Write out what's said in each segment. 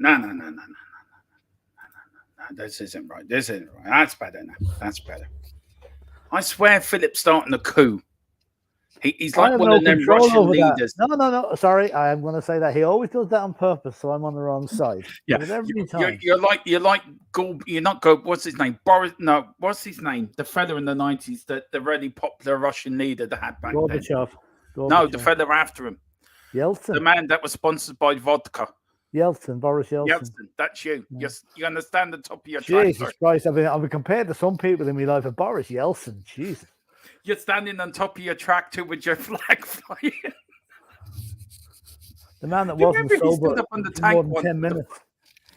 No. This isn't right. This isn't right. That's better now. That's better. I swear Philip's starting a coup. He's like one of them Russian leaders. No. Sorry, I am going to say that he always does that on purpose, so I'm on the wrong side. Yeah, you're like you're not go. What's his name? Boris? No, what's his name? The fella in the 90s, the really popular Russian leader that had back Gorbachev. then. No, the fella after him. Yeltsin. The man that was sponsored by vodka. Boris Yeltsin. That's you. Yeah. You understand the top of your track. Jesus Christ! I've been compared to some people in my life. Boris Yeltsin. Jesus. You're standing on top of your tractor with your flag flying. The man that wasn't sober stood up on the tank more than 10 minutes.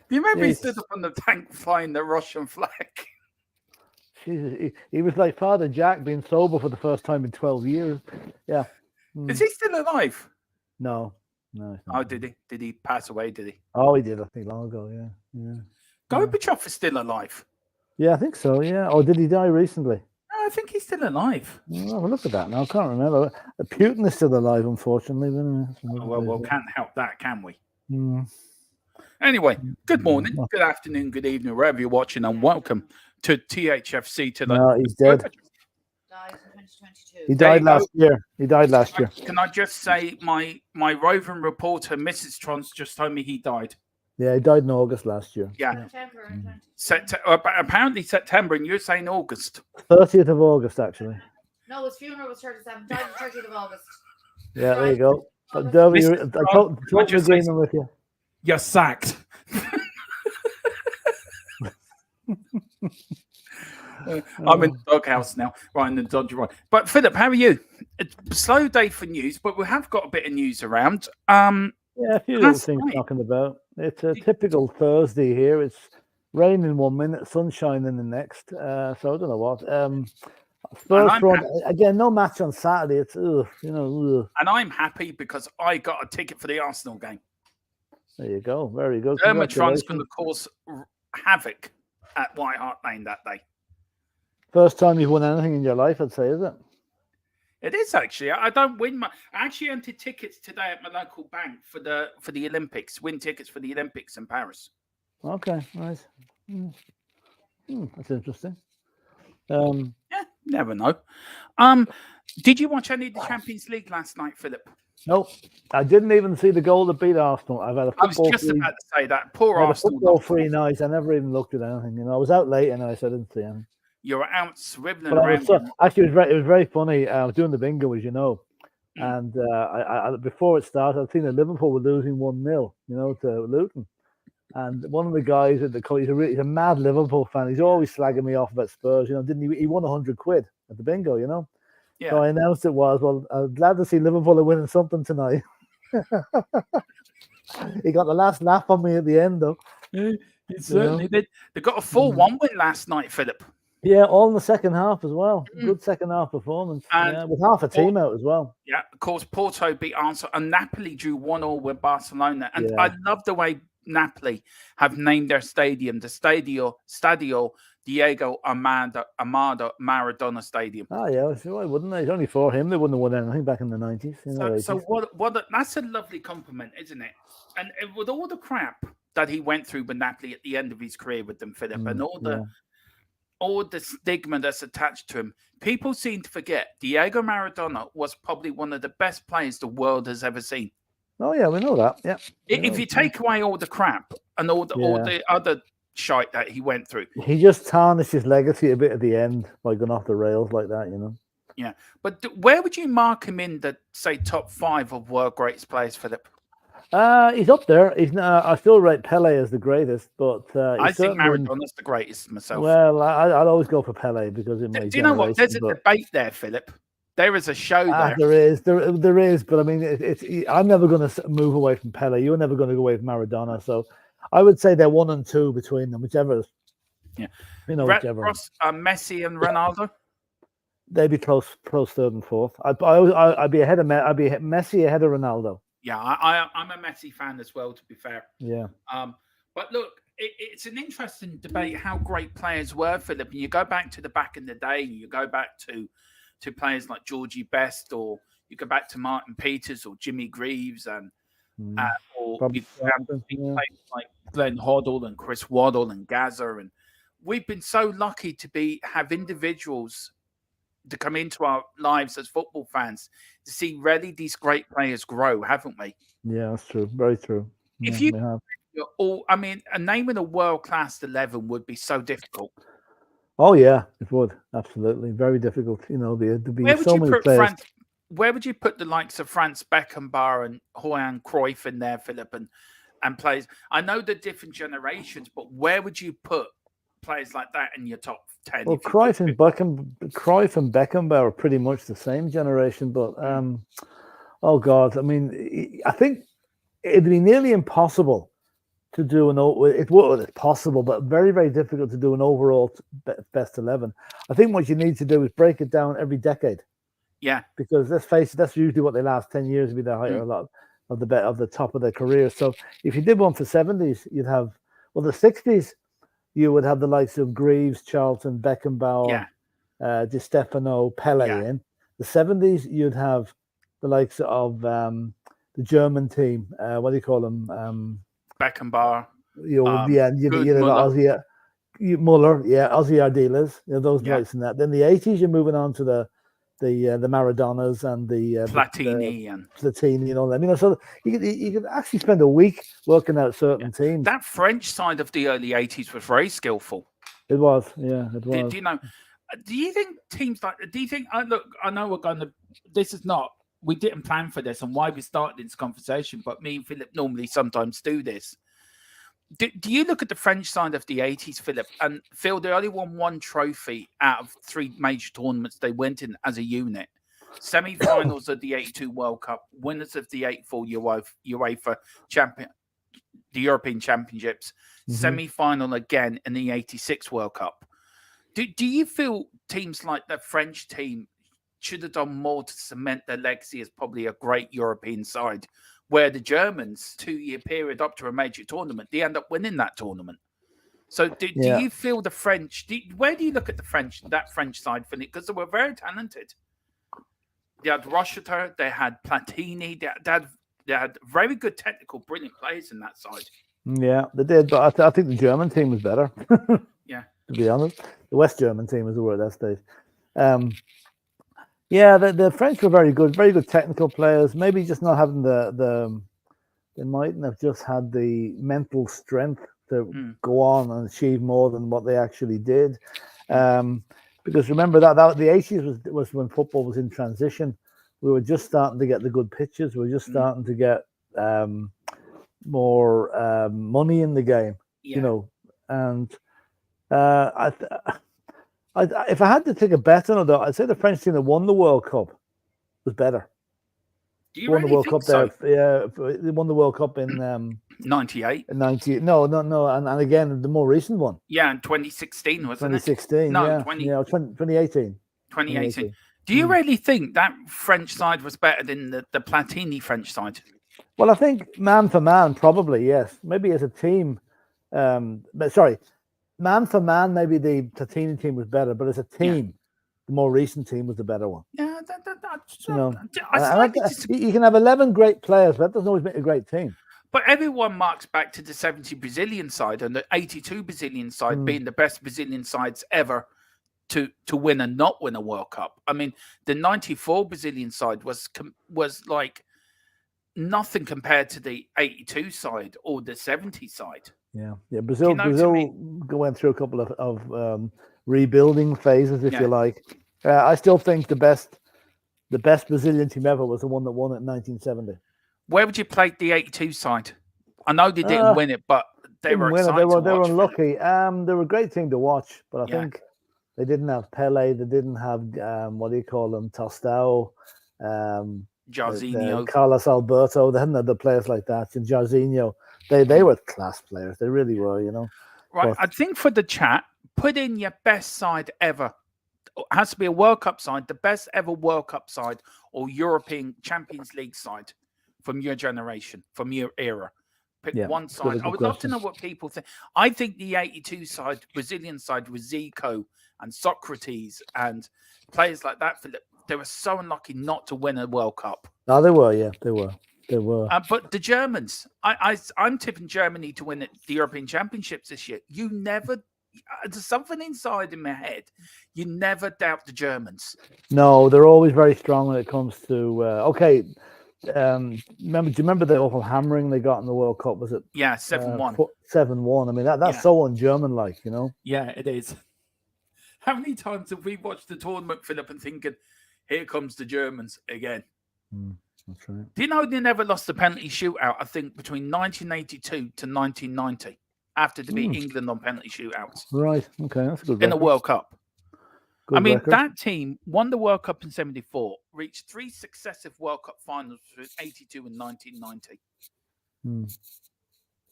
Do you remember he stood up on the tank flying the Russian flag? Jesus, he was like Father Jack being sober for the first time in 12 years. Yeah. Is he still alive? No. Oh, did he? Did he pass away? Did he? Oh, he did. I think long ago. Yeah. Gorbachev is still alive. Yeah, I think so. Yeah. Or did he die recently? I think he's still alive. Well, look at that now. I can't remember. Putin is still alive, unfortunately. Well, we can't help that, can we? Anyway, good morning, good afternoon, good evening, wherever you're watching, and welcome to THFC. No, he's dead. Died in 2022. He died last year. Can I just say, my roving reporter, Mrs. Trons, just told me he died. Yeah, he died in August last year. Yeah. Apparently September, and you're saying August. 30th of August, actually. No, his funeral was 37th. Died on 30th of August. Yeah, there you go. Derby, I totally agreeing with you. You're sacked. I'm in the doghouse now, right in the dodgy right. But Philip, how are you? It's a slow day for news, but we have got a bit of news around. Yeah, a few little things knocking about. It's a typical Thursday here. It's raining 1 minute, sunshine in the next. So I don't know what. Spurs again, no match on Saturday. It's And I'm happy because I got a ticket for the Arsenal game. There you go. Very good. Dermotron's going to cause havoc at White Hart Lane that day. First time you've won anything in your life, I'd say, is it? It is actually. I don't win. I actually entered tickets today at my local bank for the Olympics. Win tickets for the Olympics in Paris. Okay, nice. That's interesting. Yeah, never know. Did you watch any of the Champions League last night, Philip? Nope, I didn't even see the goal that beat Arsenal. I've had a football. I was just about to say that. Poor Arsenal. Football-free night. I never even looked at anything. I was out late and I didn't see anything. You were out swiveling around. Actually, it was very funny. I was doing the bingo, as you know, and I before it started, I'd seen that Liverpool were losing 1-0, to Luton. And one of the guys at the he's a mad Liverpool fan. He's always slagging me off about Spurs. Didn't he? He won 100 quid at the bingo. Yeah. So I announced it was, well, I'm glad to see Liverpool are winning something tonight. He got the last laugh on me at the end, though. Yeah, it certainly did. They got a 4-1 win last night, Philip. Yeah, all in the second half as well. Good second half performance. With half a team out as well. Yeah, of course, Porto beat Arsenal, and Napoli drew 1-1 with Barcelona. And I love the way Napoli have named their stadium the Stadio Diego Armando Maradona Stadium. Oh yeah, why wouldn't they? It's only for him. They wouldn't have won anything back in the 90s. So what? That's a lovely compliment, isn't it? And with all the crap that he went through with Napoli at the end of his career with them, Philip, and all the stigma that's attached to him, people seem to forget Diego Maradona was probably one of the best players the world has ever seen. Oh yeah, we know that. Yeah. If you take away all the crap and all the other shite that he went through, he just tarnished his legacy a bit at the end by going off the rails like that, Yeah, but where would you mark him in the top 5 of world greatest players, Philip? He's up there. He's I still rate Pele as the greatest, but I think Maradona's the greatest myself. Well, I'd always go for Pele because do you know what? There's a debate there, Philip. There is a show there. There is, but I mean, I'm never going to move away from Pele. You're never going to go away from Maradona. So I would say they're 1 and 2 between them, whichever. Yeah, whichever. Messi and Ronaldo. They'd be close third and fourth. I'd be ahead of Messi ahead of Ronaldo. Yeah, I'm a Messi fan as well, to be fair. Yeah. But look, it's an interesting debate how great players were, Philip. And you go back to the back in the day, and you go back to players like Georgie Best, or you go back to Martin Peters or Jimmy Greaves, and or Probably we've Stockton, been yeah. players like Glenn Hoddle and Chris Waddle and Gaza, and we've been so lucky to have individuals to come into our lives as football fans to see really these great players grow, haven't we? Yeah, that's true. Very true. Yeah, If you we have. I mean, naming a world class 11 would be so difficult. Oh yeah, it would absolutely very difficult. You know, there'd be Where would so you many put players. France? Where would you put the likes of Franz Beckenbauer and Johan Cruyff in there, Philip, and players? I know the different generations, but where would you put players like that in your top 10? Well, If you could Cruyff and Beckenbauer are pretty much the same generation, but oh God, I mean, I think it'd be nearly impossible to do it's possible, but very, very difficult to do an overall best 11. I think what you need to do is break it down every decade. Yeah, because let's face it, that's usually what they last 10 years be the height a lot of the top of their career. So if you did one for 70s, you'd have the 60s, you would have the likes of Greaves, Charlton, Beckenbauer, Di Stefano, Pele in. The 70s, you'd have the likes of the German team. What do you call them? Beckenbauer. You'd have Ozzy, Muller, Ozzy Ardiles, those likes in that. Then the 80s, you're moving on to the Maradonas and the Platini and all that. So you could actually spend a week working out certain teams. That French side of the early 80s was very skillful. It was, it was. Do you know? Do you think teams like? Do you think? Look, I know we're going to. This is not. We didn't plan for this and why we started this conversation, but me and Philip normally sometimes do this. Do you look at the French side of the 80s, Philip, and feel they only won one trophy out of 3 major tournaments they went in as a unit? Semi-finals of the 82 World Cup, winners of the 84 UEFA champion, the European Championships, semi-final again in the 86 World Cup. Do you feel teams like the French team should have done more to cement their legacy as probably a great European side? Where the Germans, 2-year period up to a major tournament, they end up winning that tournament. So do you feel the French, where do you look at that French side, Philip? Because they were very talented. They had Rocheter, they had Platini, they had very good technical, brilliant players in that side. Yeah, they did, but I think the German team was better. Yeah. To be honest. The West German team was the word at that stage. Yeah, the French were very good technical players. Maybe just not having they mightn't have just had the mental strength to go on and achieve more than what they actually did. Because remember that the 80s was when football was in transition. We were just starting to get the good pitches. We were just starting to get more money in the game, and if I had to take a bet on it, I'd say the French team that won the World Cup was better. Do you won the World Cup so? They won the World Cup in 98. 98. No, and again the more recent one. Yeah, in 2016, wasn't 2016, it? 2016. No, 2018. 2018. Do you really think that French side was better than the Platini French side? Well, I think man for man, probably yes. Maybe as a team, man for man, maybe the Platini team was better, but as a team, the more recent team was the better one. Yeah, you can have 11 great players, but that doesn't always make a great team. But everyone marks back to the 70 Brazilian side and the 82 Brazilian side being the best Brazilian sides ever to win and not win a World Cup. I mean, the 94 Brazilian side was like nothing compared to the 82 side or the 70 side. Yeah. Brazil went through a couple of rebuilding phases, if you like. I still think the best Brazilian team ever was the one that won it in 1970. Where would you play the 82 side? I know they didn't win it, but they were excited. They were unlucky. They were a great team to watch, but I think they didn't have Pele. They didn't have what do you call them? Tostão, Jairzinho, Carlos Alberto. They hadn't had the players like that. And Jairzinho. They were class players. They really were, Right. But I think for the chat, put in your best side ever. It has to be a World Cup side, the best ever World Cup side or European Champions League side from your generation, from your era. Pick one side. I would love to know what people think. I think the 82 side, Brazilian side, was Zico and Socrates and players like that. They were so unlucky not to win a World Cup. No, they were. Yeah, they were. They were. But the Germans, I'm tipping Germany to win the European Championships this year. You never, there's something inside in my head. You never doubt the Germans. No, they're always very strong when it comes to. Okay, do you remember the awful hammering they got in the World Cup? Was it? Yeah, 7-1. 7-1. I mean, that's so un-German-like, you know. Yeah, it is. How many times have we watched the tournament, Philip, and thinking, "Here comes the Germans again"? That's right. Do you know they never lost the penalty shootout? I think between 1982 to 1990, after they beat England on penalty shootouts. Right. Okay, that's a good. In the World Cup. Good I mean, record. that team won the World Cup in '74, reached 3 successive World Cup finals between '82 and 1990.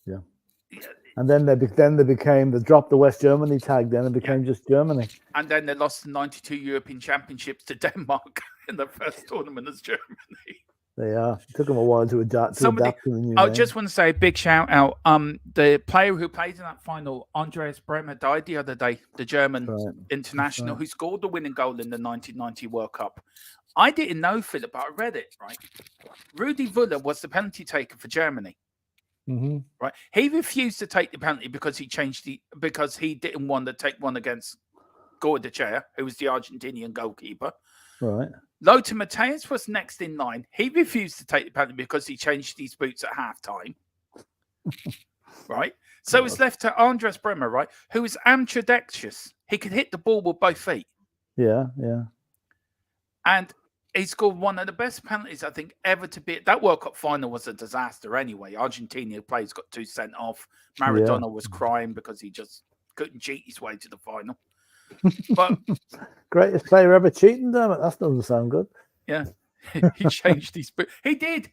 Yeah. And then they became, they dropped the West Germany tag then and became just Germany. And then they lost the 92 European Championships to Denmark in the first tournament as Germany. It took them a while to adapt to the new I name. just want to say a big shout out. The player who played in that final, Andreas Bremer, died the other day, the German international who scored the winning goal in the 1990 World Cup. I didn't know, Philip, but I read it, right? Rudi Völler was the penalty taker for Germany. Right, he refused to take the penalty because he didn't want to take one against Goicoechea, who was the Argentinian goalkeeper. Right. Lothar Matthäus was next in line. He refused to take the penalty because he changed his boots at halftime. Right, so it's left to Andreas Bremer, right, who is ambidextrous. He could hit the ball with both feet. Yeah. And he scored one of the best penalties, I think, ever to be. That World Cup final was a disaster anyway. Argentina players got 2 sent off. Maradona was crying because he just couldn't cheat his way to the final. But greatest player ever cheating, damn it. That doesn't sound good. Yeah. He changed his boots. He did.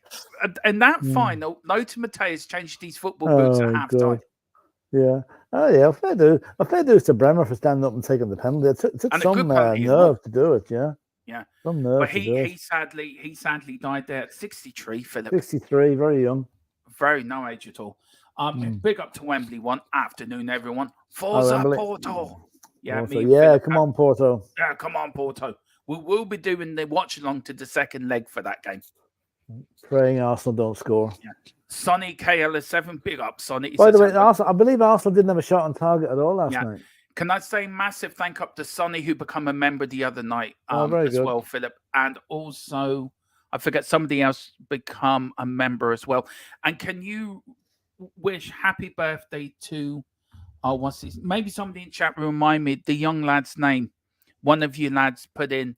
In that final, Lothar Matthäus changed his football boots at halftime. Yeah. Oh, yeah. Fair dues to Bremer for standing up and taking the penalty. It took some nerve to do it, yeah. Yeah. Some nerve but to do it. he sadly died there at 63, Philip. 63, very young. Very no age at all. Big up to Wembley one afternoon, everyone. Forza Porto. Yeah, come on, Porto. Yeah, come on, Porto. We will be doing the watch along to the second leg for that game. Praying Arsenal don't score. Yeah. Sonny KL7, big up, Sonny. By the way, I believe Arsenal didn't have a shot on target at all last night. Can I say massive thank up to Sonny, who became a member the other night as well, Philip. And also, I forget somebody else become a member as well. And can you wish happy birthday to, what's his, maybe somebody in chat room remind me the young lad's name. One of you lads put in,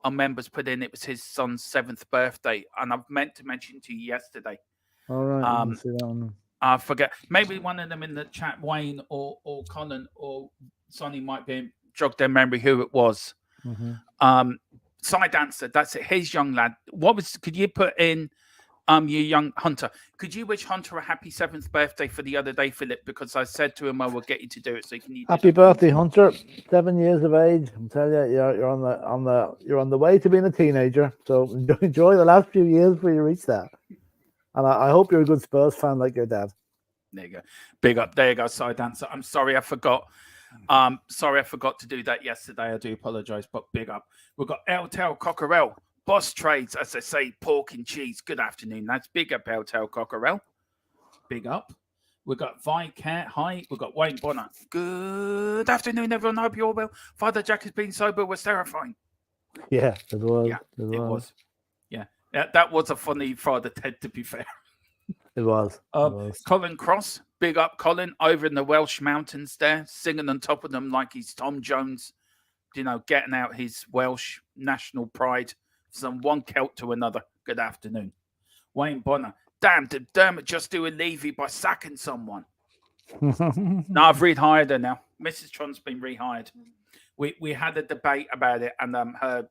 our members put in, it was his son's 7th birthday. And I've meant to mention to you yesterday. All right, I didn't see that one. I forget. Maybe one of them in the chat, Wayne or Colin or Sonny might be jog their memory who it was. Side answer. That's it. His young lad. Could you put in your young Hunter? Could you wish Hunter a happy 7th birthday for the other day, Philip? Because I said to him I will get you to do it. So you can happy birthday, Hunter. 7 years of age. I'm telling you, you're on the way to being a teenager. So enjoy the last few years before you reach that. And I hope you're a good Spurs fan like your dad. There you go. Big up. There you go. Side answer. I'm sorry I forgot. Sorry I forgot to do that yesterday. I do apologize, but big up. We've got El-Tel Cockerell. Boss Trades, as I say, pork and cheese. Good afternoon. That's big up, El-Tel Cockerell. Big up. We've got Vicat. Hi. We've got Wayne Bonner. Good afternoon, everyone. I hope you're all well. Father Jack has been sober. Was terrifying. Yeah, it was. Yeah, it was. That was a funny Father Ted, to be fair. It was. Colin Cross, big up Colin, over in the Welsh mountains there, singing on top of them like he's Tom Jones, getting out his Welsh national pride from one Celt to another. Good afternoon. Wayne Bonner, damn, did Dermot just do a Levy by sacking someone? No, I've rehired her now. Mrs. Tron's been rehired. We had a debate about it, and her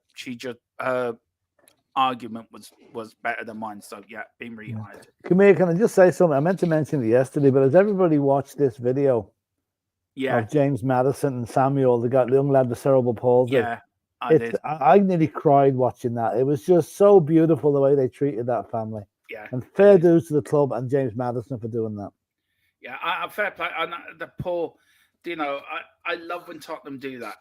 argument was better than mine, so being rehired. Come here, can I just say something? I meant to mention it yesterday, but has everybody watched this video? Of James Madison and Samuel, the young lad with cerebral palsy. Yeah, I did. I nearly cried watching that. It was just so beautiful the way they treated that family. Yeah, and fair dues to the club and James Madison for doing that. Yeah, fair play. And the poor, I love when Tottenham do that.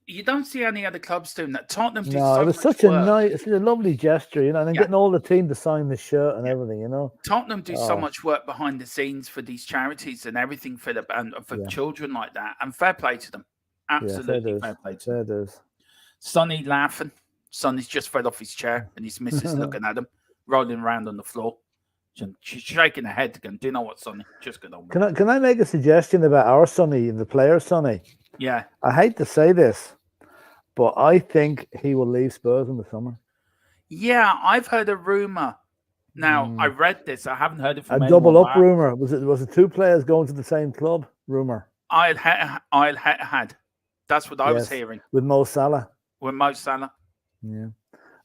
You don't see any other clubs doing that. Tottenham do No, so it was much such a work. nice, it's a lovely gesture, you know, and then getting all the team to sign the shirt and everything, you know. Tottenham do so Oh. much work behind the scenes for these charities and everything, Philip, and for Yeah. children like that. And fair play to them. Absolutely Yes, fair play to them. it is. Sonny laughing. Sonny's just fell off his chair and his missus looking at him, rolling around on the floor. She's shaking her head again. Do you know what, Sonny? Just get on with it. Can I make a suggestion about our Sonny, the player Sonny? Yeah. I hate to say this, but I think he will leave Spurs in the summer. Yeah, I've heard a rumor. Now, I read this. I haven't heard it from a double up rumor. Was it two players going to the same club? Rumor. I'll had. That's what I was hearing. With Mo Salah. With Mo Salah. Yeah.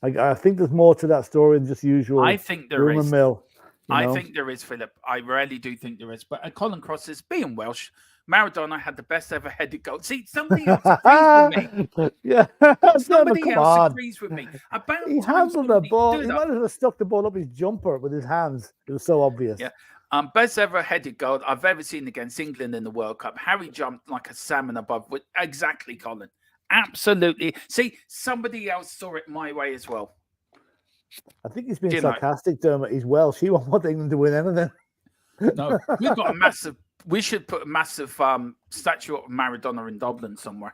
I think there's more to that story than just usual. I think there rumor is. Mill. I think there is, Philip. I really do think there is. But Colin Cross says, being Welsh, Maradona had the best ever headed goal. See, somebody else agrees with me. Yeah. Somebody else agrees with me. About he handled the ball. He might have stuck the ball up his jumper with his hands. It was so obvious. Yeah. Best ever headed goal I've ever seen against England in the World Cup. Harry jumped like a salmon above. Exactly, Colin. Absolutely. See, somebody else saw it my way as well. I think he's being sarcastic, Dermot. He's Welsh. He won't want England to win anything. No, we've got a massive. We should put a massive statue of Maradona in Dublin somewhere.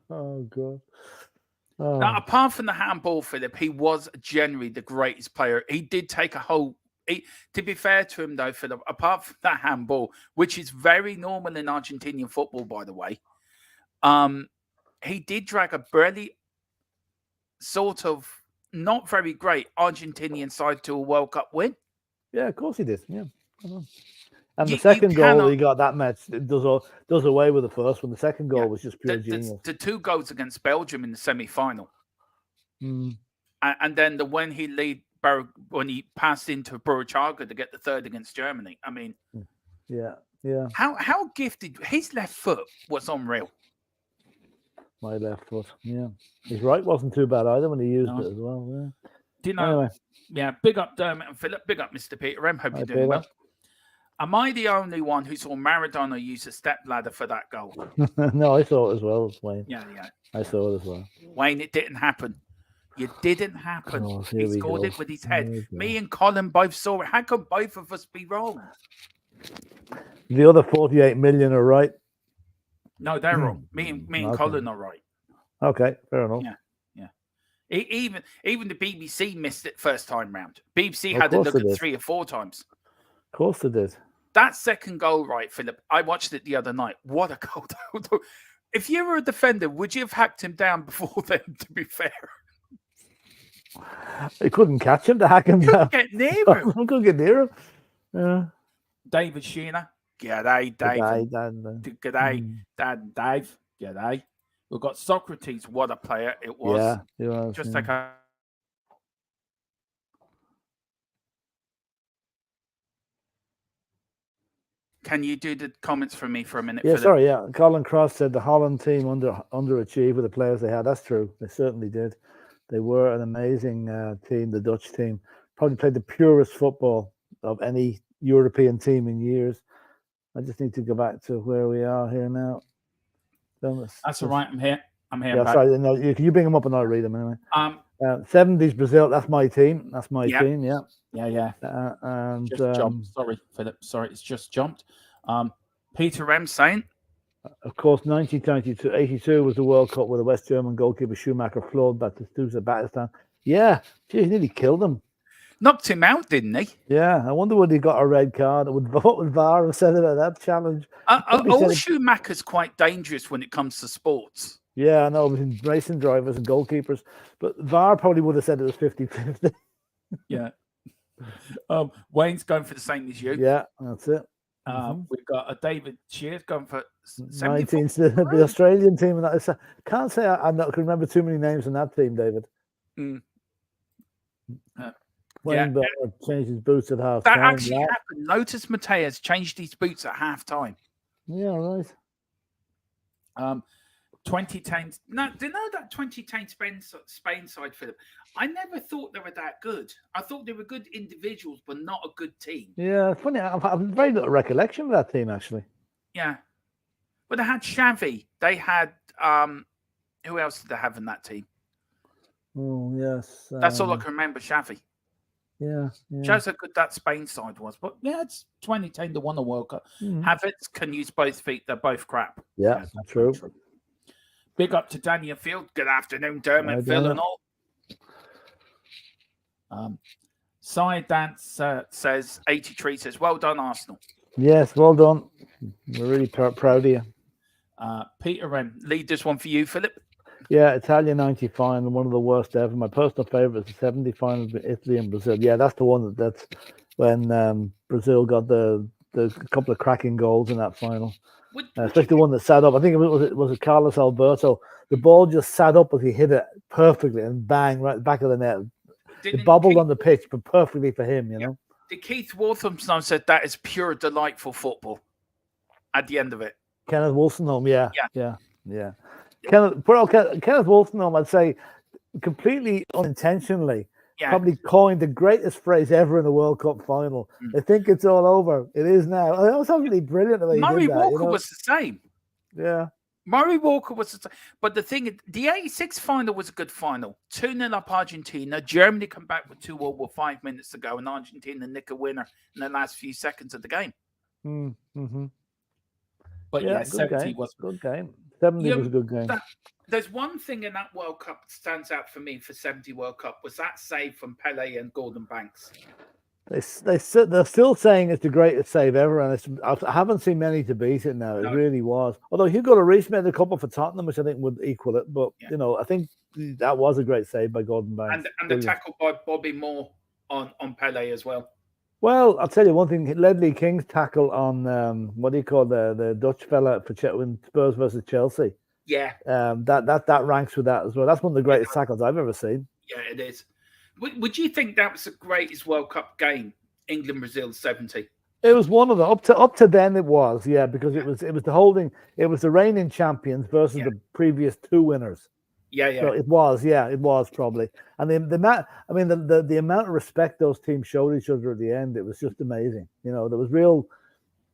Oh God! Oh. Now, apart from the handball, Philip, he was generally the greatest player. He did take a whole. To be fair to him, though, Philip, apart from that handball, which is very normal in Argentinian football, by the way, he did drag a barely sort of not very great Argentinian side to a World Cup win. Yeah, of course he did. Yeah. And the second goal he got that match does away with the first one. The second goal was just pure genius. The two goals against Belgium in the semi-final, and then when he passed into Burruchaga to get the third against Germany. I mean, yeah. How gifted his left foot was unreal. My left foot, yeah. His right wasn't too bad either when he used it as well. Yeah. Do you know? Anyway. Yeah, big up Dermot and Philip. Big up Mr. Peter M. Hope you're doing well. Am I the only one who saw Maradona use a step ladder for that goal? No, I saw it as well, Wayne. Yeah. I saw it as well. Wayne, it didn't happen. It didn't happen. Oh, he scored it with his head. Me and Colin both saw it. How could both of us be wrong? The other 48 million are right. No, they're wrong. Me and Colin are right. Okay, fair enough. Yeah. Even the BBC missed it first time round. BBC had to look at 3 or 4 times. Of course they did. That second goal, right, Philip? I watched it the other night. What a goal! If you were a defender, would you have hacked him down before then? To be fair, he couldn't catch him to hack him down. Get near him. I couldn't get near him. Yeah. David Sheena. G'day, Dave. G'day, Dad. Dave. G'day. We've got Socrates. What a player it was. Yeah, he was. Just take a. Can you do the comments for me for a minute? Yeah, Philip? sorry. Yeah, Colin Cross said the Holland team underachieved with the players they had. That's true. They certainly did. They were an amazing team. The Dutch team probably played the purest football of any European team in years. I just need to go back to where we are here now. That's all right. I'm here. Yeah, sorry. No, you bring them up and I'll read them anyway. 70s Brazil. That's my team. That's my team. Yeah. Yeah. And just jumped. Sorry, Philip. Sorry, it's just jumped. Peter M saying, of course, 1992, 82 was the World Cup where the West German goalkeeper Schumacher floored Battistan. Yeah, gee, he nearly killed him. Knocked him out, didn't he? Yeah, I wonder would he got a red card. What would VAR have said about that challenge? Schumacher's quite dangerous when it comes to sports. Yeah, I know, between racing drivers and goalkeepers. But VAR probably would have said it was 50-50. Yeah. Wayne's going for the same as you. Yeah, that's it. We've got a David Shears going for 19, the Australian team. And that. I can't say I can remember too many names in that team, David. Wayne Bernard changed his boots at half time. That actually happened. Lotus Mateus changed his boots at half time. Yeah, right. 2010. No, do you know that 2010 Spain side, Philip? I never thought they were that good. I thought they were good individuals, but not a good team. Yeah, funny. I've very little recollection of that team, actually. Yeah. But they had Xavi. They had Who else did they have in that team? Oh yes, That's all I can remember. Xavi. Yeah, Shows how good that Spain side was. But yeah, it's 2010 to won the World Cup. Havertz can use both feet. They're both crap. Yeah, true. Big up to Daniel Field. Good afternoon, Dermot, Phil, and all. Cy Dance says 83 says, well done, Arsenal. Yes, well done. We're really proud of you. Peter M, lead this one for you, Philip. Yeah, Italian 90 final, one of the worst ever. My personal favourite is the 70 final with Italy and Brazil. Yeah, that's the one that's when Brazil got the couple of cracking goals in that final. Especially the one that sat up. I think it was Carlos Alberto. The ball just sat up as he hit it perfectly and bang right back of the net. It bobbled on the pitch, but perfectly for him, you know. The Keith Walthamstow said that is pure delightful football at the end of it. Kenneth Wolstenholme, yeah. Kenneth Wolstenholme, I'd say, completely unintentionally, probably coined the greatest phrase ever in the World Cup final. They think it's all over. It is now. That was absolutely brilliant the way he Murray did that. Walker was the same. Yeah. Murray Walker was the same. But the thing, the 86 final was a good final. 2-0 up Argentina. Germany come back with 2-0 with 5 minutes to go, and Argentina nick a winner in the last few seconds of the game. Mm-hmm. But yeah 70 was a good game. 70 was a good game. There's one thing in that World Cup that stands out for me for 70 World Cup was that save from Pele and Gordon Banks. They're still saying it's the greatest save ever, and I haven't seen many to beat it now. It really was. Although Hugo Lloris made a couple for Tottenham, which I think would equal it. But you know, I think that was a great save by Gordon Banks. And the tackle by Bobby Moore on Pele as well. Well, I'll tell you one thing. Ledley King's tackle on what do you call the Dutch fella for when Spurs versus Chelsea. Yeah. That ranks with that as well. That's one of the greatest tackles I've ever seen. Yeah, it is. Would you think that was the greatest World Cup game, England-Brazil 70? It was one of them. Up to then it was, because it was the reigning champions versus the previous two winners. Yeah. So it was probably. And the amount of respect those teams showed each other at the end, it was just amazing. You know, there was real.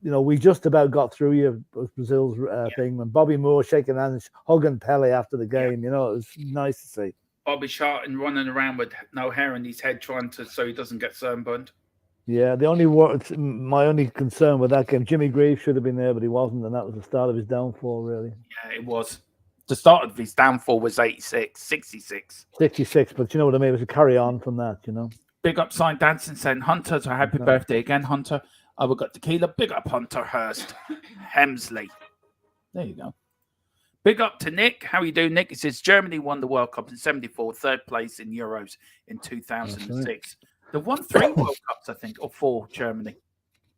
You know, we just about got through you, Brazil's thing, when Bobby Moore shaking hands, hugging Pele after the game. You know, it was nice to see. Bobby Charlton running around with no hair in his head, so he doesn't get sunburned. Yeah, my only concern with that game, Jimmy Greaves should have been there, but he wasn't, and that was the start of his downfall, really. Yeah, it was. The start of his downfall was 66. But you know what I mean? It was a carry on from that, you know. Big up Sign Dancing saying, Hunter, so happy birthday again, Hunter. We got tequila. Big up Hunter Hurst. Hemsley. There you go. Big up to Nick. How are you doing, Nick? He says Germany won the World Cup in 74, third place in Euros in 2006. Right. They won 3 World Cups, I think, or 4, Germany.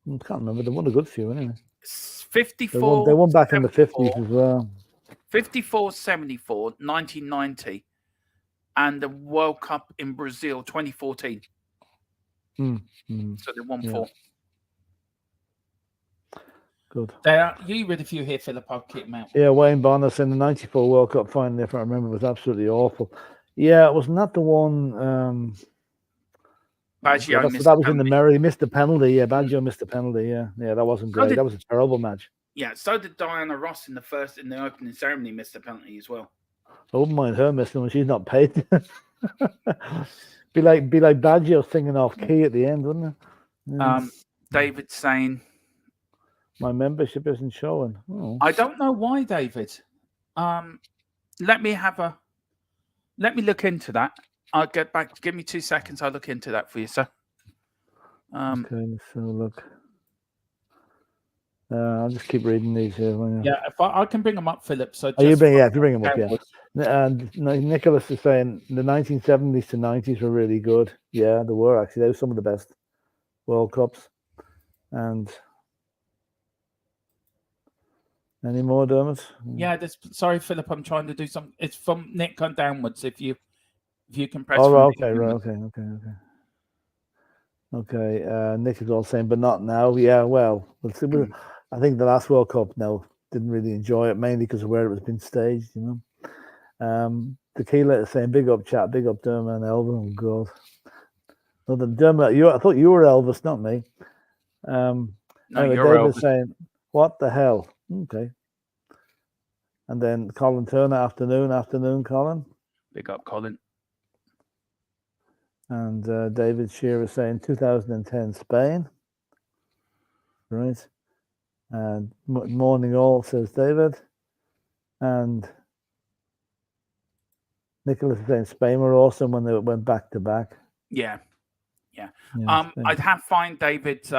I can't remember. They won a good few, anyway. 54. They won back in the 50s as well. 54, 74, 1990, and the World Cup in Brazil 2014. So they won 4. Good. You read a few here, Philip. I'll keep them out. Yeah, Wayne Bonner saying the 94 World Cup final, if I remember, was absolutely awful. Yeah, wasn't that the one? Baggio that was in the mirror. He missed the penalty. Yeah, Baggio missed the penalty. Yeah, that wasn't great. That was a terrible match. Yeah, so did Diana Ross in the opening ceremony miss the penalty as well. I wouldn't mind her missing when she's not paid. be like Baggio singing off key at the end, wouldn't it? David saying, my membership isn't showing. Oh. I don't know why, David. Let me look into that. I'll get back. Give me 2 seconds. I'll look into that for you, sir. Okay, let's have a look. I'll just keep reading these here. Yeah, if I can bring them up, Philip. So if you bring them up, yeah. And Nicholas is saying the 1970s to 90s were really good. Yeah, they were actually. They were some of the best World Cups. And any more, Dermot? Yeah, sorry, Philip. I'm trying to do something. It's from Nick on downwards. If you can press. Oh, okay. Okay, Nick is all saying, but not now. Yeah, well, I think the last World Cup now didn't really enjoy it, mainly because of where it was being staged, you know. Tequila is saying, big up chat, big up Dermot and Elvis. Oh, God. Dermot, I thought you were Elvis, not me. No, anyway, you're David Elvis. Saying, what the hell? Okay. And then Colin Turner, afternoon, Colin. Big up, Colin. And David Shearer saying 2010 Spain. Right. And morning all, says David. And Nicholas is saying Spain were awesome when they went back to back. Yeah. Spain. I'd have find David's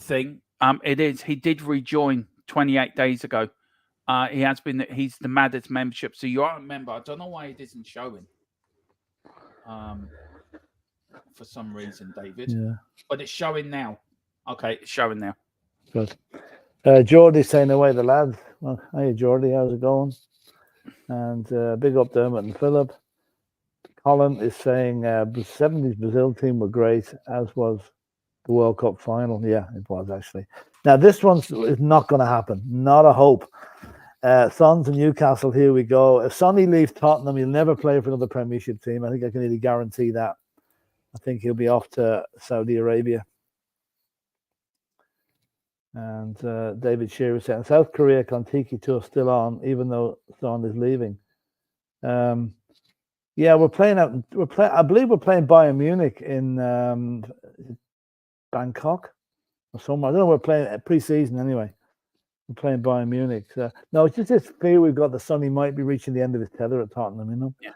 thing. It is. He did rejoin 28 days ago. He's the Maddest membership. So you are a member. I don't know why it isn't showing. For some reason, David. Yeah. But it's showing now. Okay, it's showing now. Good. Geordie's saying away the lads. Well, hey Geordie, how's it going? And big up Dermot and Philip. Colin is saying the 70s Brazil team were great, as was the World Cup final. Yeah, it was actually. Now this one is not going to happen. Not a hope. Sons and Newcastle, here we go. If Sonny leaves Tottenham, he'll never play for another Premiership team. I think I can really guarantee that. I think he'll be off to Saudi Arabia. And David Shearer saying South Korea Kontiki tour still on, even though Son is leaving. Yeah, we're playing out. I believe we're playing Bayern Munich in Bangkok or somewhere. I don't know. We're playing pre-season anyway. We're playing Bayern Munich. No, it's just this fear we've got that Sonny might be reaching the end of his tether at Tottenham. You know. Yeah.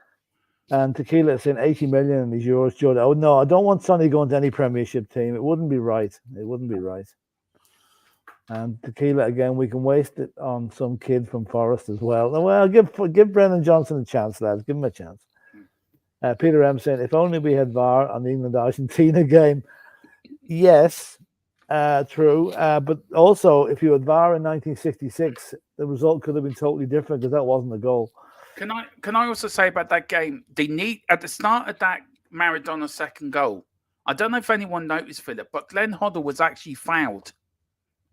And Tequila is saying 80 million and he's yours, Jordan. Oh no, I don't want Sonny going to any Premiership team. It wouldn't be right. It wouldn't be right. And Tequila again, we can waste it on some kid from Forest as well. Well, give Brennan Johnson a chance, lads. Give him a chance. Peter M saying, if only we had VAR on the England-Argentina game. Yes, true. But also, if you had VAR in 1966, the result could have been totally different because that wasn't a goal. Can I also say about that game? At the start of that Maradona second goal, I don't know if anyone noticed, Philip, but Glenn Hoddle was actually fouled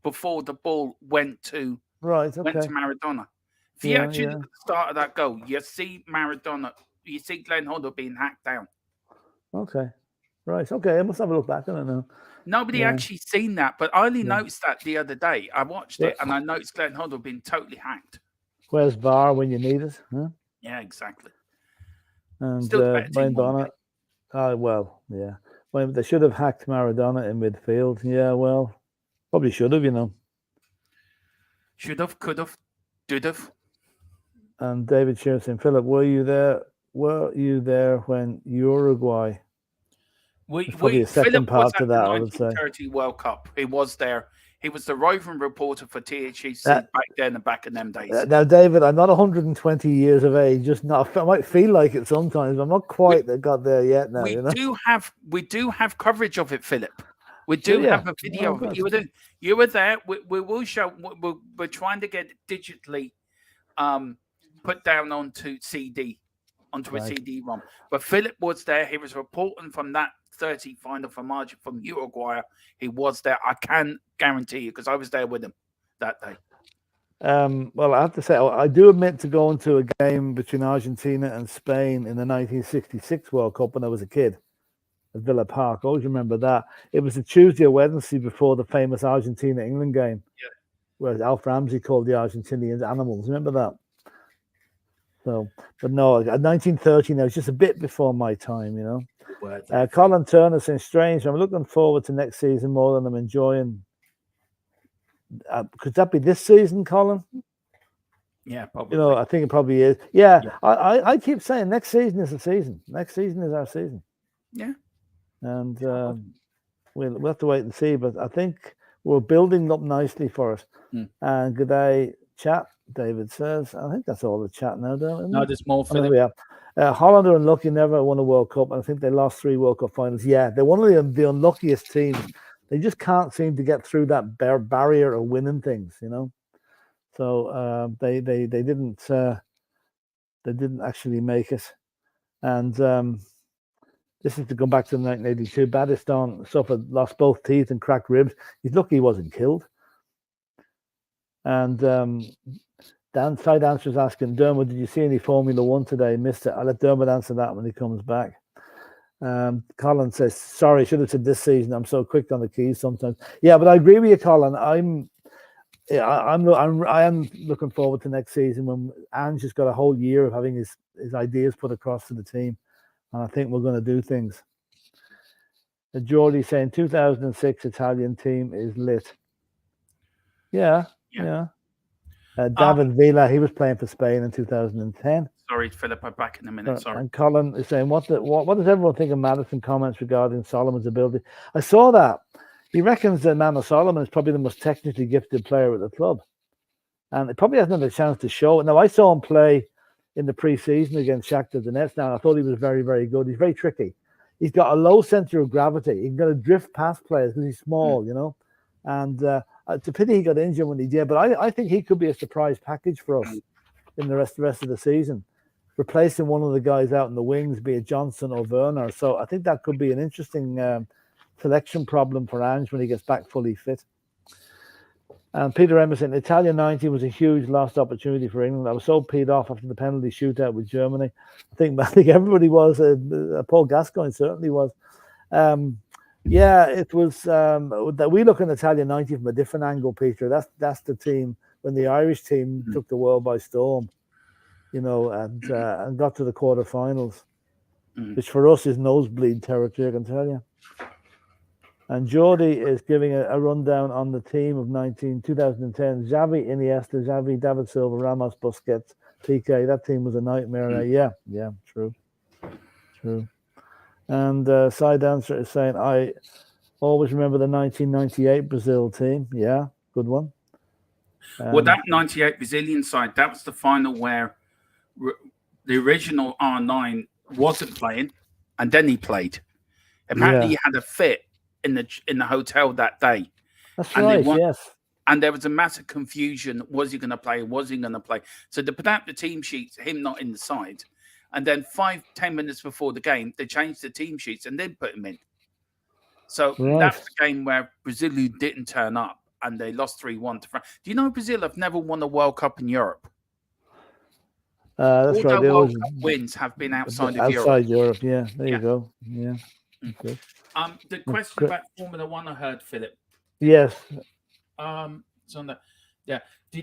before the ball went to Maradona. If you actually look at the start of that goal, you see Maradona, you see Glenn Hoddle being hacked down. Okay. Right. Okay. I must have a look back on it now. Nobody actually seen that, but I only noticed that the other day. I watched it and I noticed Glenn Hoddle being totally hacked. Where's VAR when you need it? Huh? Yeah, exactly. And Wayne Bonner. Well, they should have hacked Maradona in midfield. Yeah, well, probably should have, you know. Should have, could have, did have. And David Shearer saying, Philip, were you there when Uruguay? Probably a second part to that, I would say. 1930 World Cup. He was there. He was the roving reporter for THC back then and back in them days. Now, David, I'm not 120 years of age. I might feel like it sometimes. I'm not quite got there yet. Now we do have coverage of it, Philip. We do have a video of it. You were there. We will show. We're trying to get it digitally put down onto a CD-ROM. But Philip was there. He was reporting from that 30 final from Uruguay. He was there. I can guarantee you because I was there with him that day. Well, I have to say, I do admit to going to a game between Argentina and Spain in the 1966 World Cup when I was a kid at Villa Park. I always remember that. It was a Tuesday or Wednesday before the famous Argentina-England game, where Alf Ramsey called the Argentinians animals. Remember that? So, but no, 1930 now, it's just a bit before my time, you know. Colin Turner saying strange. I'm looking forward to next season more than I'm enjoying. Could that be this season, Colin? Yeah, probably. You know, I think it probably is. Yeah. I keep saying next season is the season. Next season is our season. Yeah. And we'll have to wait and see. But I think we're building up nicely for it. And good day, chat. David says, I think that's all the chat now, don't we? No, there's more for them. Holland are unlucky, never won a World Cup. And I think they lost 3 World Cup finals. Yeah, they're one of the unluckiest teams. They just can't seem to get through that barrier of winning things, you know. So they didn't actually make it. And this is to go back to 1982. Battiston lost both teeth and cracked ribs. He's lucky he wasn't killed. And Side Answer's asking, Dermot, did you see any Formula 1 today? Missed it. I'll let Dermot answer that when he comes back. Colin says, sorry, should have said this season. I'm so quick on the keys sometimes. Yeah, but I agree with you, Colin. Yeah, I am looking forward to next season when Ange has got a whole year of having his ideas put across to the team, and I think we're going to do things. Geordie saying 2006 Italian team is lit. Yeah. David Villa, he was playing for Spain in 2010. Sorry, Philip, I'm back in a minute. Sorry. And Colin is saying, what does everyone think of Maddison comments regarding Solomon's ability? I saw that. He reckons that Mano Solomon is probably the most technically gifted player at the club. And it probably hasn't had a chance to show it. Now, I saw him play in the pre-season against Shakhtar Donetsk. Now, I thought he was very, very good. He's very tricky. He's got a low center of gravity. He's got to drift past players because he's small, you know. And it's a pity he got injured when he did. But I think he could be a surprise package for us in the rest of the season, replacing one of the guys out in the wings, be it Johnson or Werner. So I think that could be an interesting selection problem for Ange when he gets back fully fit. And Peter Emerson, Italia 90 was a huge lost opportunity for England. I was so peed off after the penalty shootout with Germany. I think everybody was. Paul Gascoigne certainly was. It was. That we look at Italia 90 from a different angle, Peter. That's the team when the Irish team took the world by storm, you know, and got to the quarterfinals, which for us is nosebleed territory, I can tell you. And Geordie is giving a rundown on the team of 2010. Xavi, Iniesta, Xavi, David Silva, Ramos, Busquets, Piqué. That team was a nightmare. Yeah, true. And Side Answer is saying, I always remember the 1998 Brazil team. Yeah, good one. Well, that 98 Brazilian side, that was the final where the original R9 wasn't playing, and then he played. Apparently, he had a fit in the hotel that day. That's right, yes. And there was a massive confusion. Was he going to play? Was he going to play? So they put out the team sheets, him not in the side. And then 5-10 minutes before the game, they changed the team sheets and then put him in. So that's the game where Brazil didn't turn up and they lost 3-1 to France. Do you know Brazil have never won a World Cup in Europe? That's all right. World Cup wins have been outside of Europe. Outside Europe, yeah. There you go. Yeah. Okay. The question about Formula One I heard, Philip. Yes. Did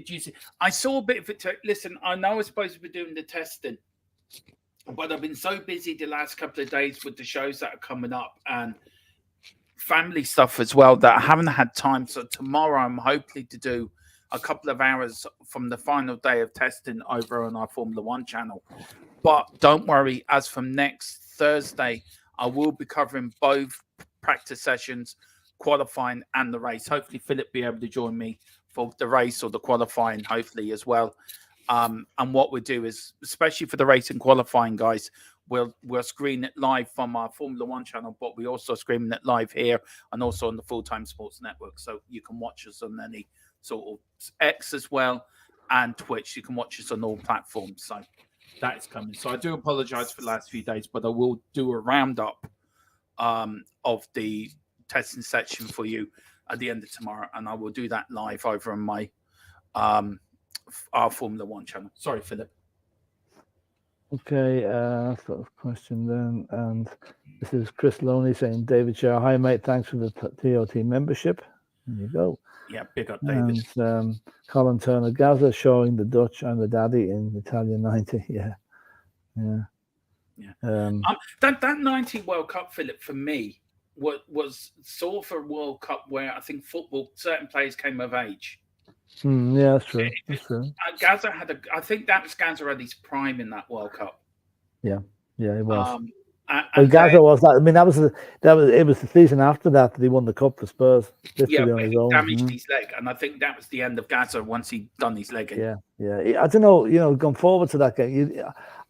you see? I saw a bit of it. Listen, I know we're supposed to be doing the testing, but I've been so busy the last couple of days with the shows that are coming up and family stuff as well that I haven't had time. So tomorrow I'm hoping to do a couple of hours from the final day of testing over on our Formula One channel. But don't worry, as from next Thursday, I will be covering both practice sessions, qualifying and the race. Hopefully, Philip will be able to join me for the race or the qualifying, hopefully, as well. And what we do is, especially for the race and qualifying, guys, we'll screen it live from our Formula One channel, but we also screen it live here and also on the Full-Time Sports Network. So you can watch us on any sort of X as well and Twitch. You can watch us on all platforms. So that is coming. So I do apologize for the last few days, but I will do a roundup of the testing section for you at the end of tomorrow, and I will do that live over on my our Formula One channel. Sorry, Philip. Okay, that's got a question then, and this is Chris Loney saying, David Shaw, hi mate, thanks for the TOT membership. There you go. Yeah, big up, David. And Colin Turner, Gaza showing the Dutch and the daddy in Italian 90. Yeah. That 90 World Cup, Philip, for me, was sort of a World Cup where I think football, certain players came of age. Yeah, that's true. That's true. Gaza I think that was Gaza at his prime in that World Cup. Yeah, it was. And Gaza was that. I mean, it was the season after that he won the cup for Spurs. But he damaged his leg, and I think that was the end of Gaza once he'd done his leg in. Yeah. I don't know. Going forward to that game,